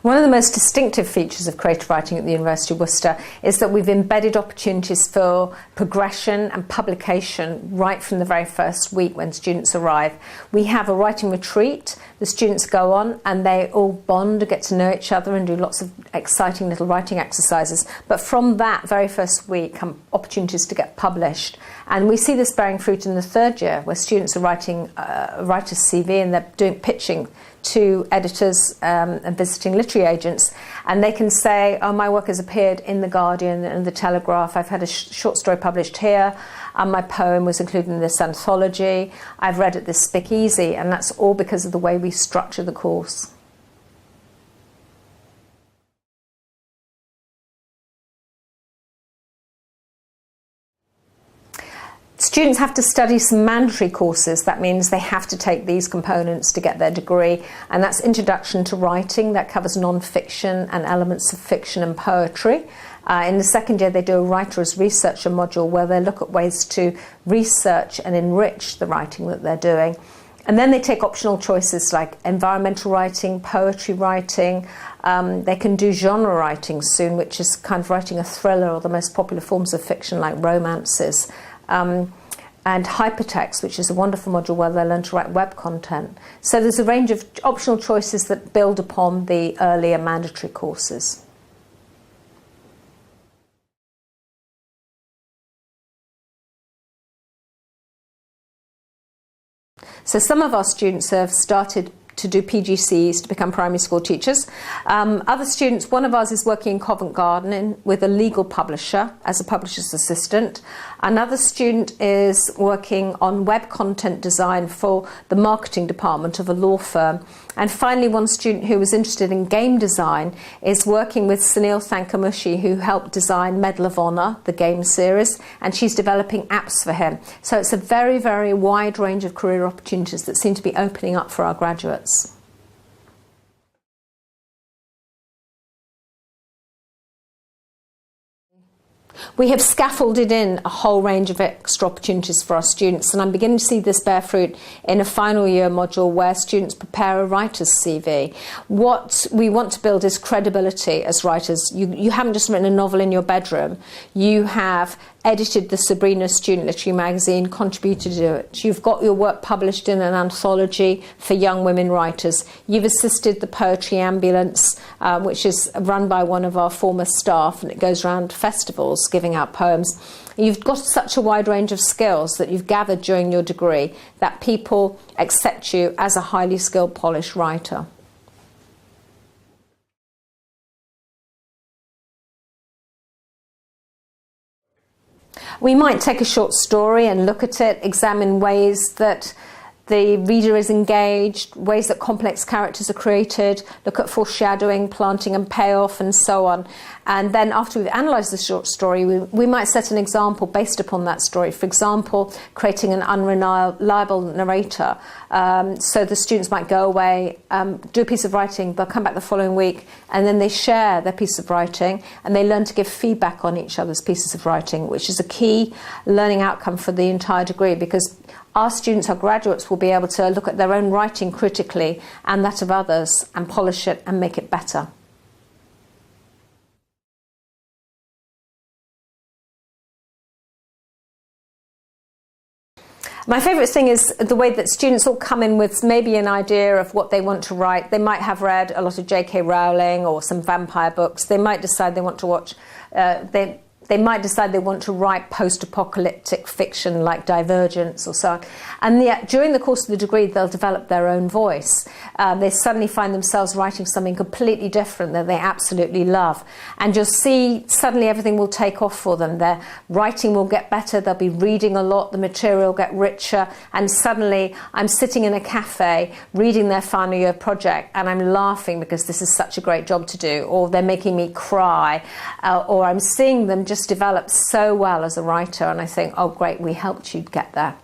One of the most distinctive features of creative writing at the University of Worcester is that we've embedded opportunities for progression and publication right from the very first week when students arrive. We have a writing retreat. The students go on and they all bond, get to know each other and do lots of exciting little writing exercises. But from that very first week come opportunities to get published. And we see this bearing fruit in the third year, where students are writing a writer's CV and they're doing pitching to editors and visiting literary agents, and they can say, oh, my work has appeared in The Guardian and The Telegraph, I've had a short story published here, and my poem was included in this anthology, I've read at this speakeasy, and that's all because of the way we structure the course. Students have to study some mandatory courses. That means they have to take these components to get their degree, and that's Introduction to Writing. That covers non-fiction and elements of fiction and poetry. In the second year they do a Writer as Researcher module where they look at ways to research and enrich the writing that they're doing. And then they take optional choices like environmental writing, poetry writing. They can do genre writing soon, which is kind of writing a thriller or the most popular forms of fiction like romances. And hypertext, which is a wonderful module where they learn to write web content. So there's a range of optional choices that build upon the earlier mandatory courses. So some of our students have started to do PGCEs to become primary school teachers. Other students, one of ours is working in Covent Garden with a legal publisher as a publisher's assistant. Another student is working on web content design for the marketing department of a law firm. And finally, one student who was interested in game design is working with Sunil Thankamushi, who helped design Medal of Honor, the game series, and she's developing apps for him. So it's a very, very wide range of career opportunities that seem to be opening up for our graduates. We have scaffolded in a whole range of extra opportunities for our students, and I'm beginning to see this bear fruit in a final year module where students prepare a writer's CV. What we want to build is credibility as writers. You haven't just written a novel in your bedroom, you have edited the Sabrina Student Literary Magazine, contributed to it. You've got your work published in an anthology for young women writers. You've assisted the Poetry Ambulance, which is run by one of our former staff, and it goes around festivals giving out poems. You've got such a wide range of skills that you've gathered during your degree that people accept you as a highly skilled, polished writer. We might take a short story and look at it, examine ways that the reader is engaged, ways that complex characters are created, look at foreshadowing, planting and payoff and so on. And then after we've analysed the short story, we might set an example based upon that story. For example, creating an unreliable narrator. So the students might go away, do a piece of writing, they'll come back the following week, and then they share their piece of writing, and they learn to give feedback on each other's pieces of writing, which is a key learning outcome for the entire degree, because our students, our graduates, will be able to look at their own writing critically and that of others and polish it and make it better. My favourite thing is the way that students all come in with maybe an idea of what they want to write. They might have read a lot of J.K. Rowling or some vampire books. They might decide they want to watch, they might decide they want to write post-apocalyptic fiction like Divergence or so on. And yet, during the course of the degree, they'll develop their own voice. They suddenly find themselves writing something completely different that they absolutely love. And you'll see suddenly everything will take off for them. Their writing will get better, they'll be reading a lot, the material will get richer, and suddenly I'm sitting in a cafe reading their final year project and I'm laughing because this is such a great job to do, or they're making me cry, or I'm seeing them just develop so well as a writer, and I think, oh great, we helped you get there.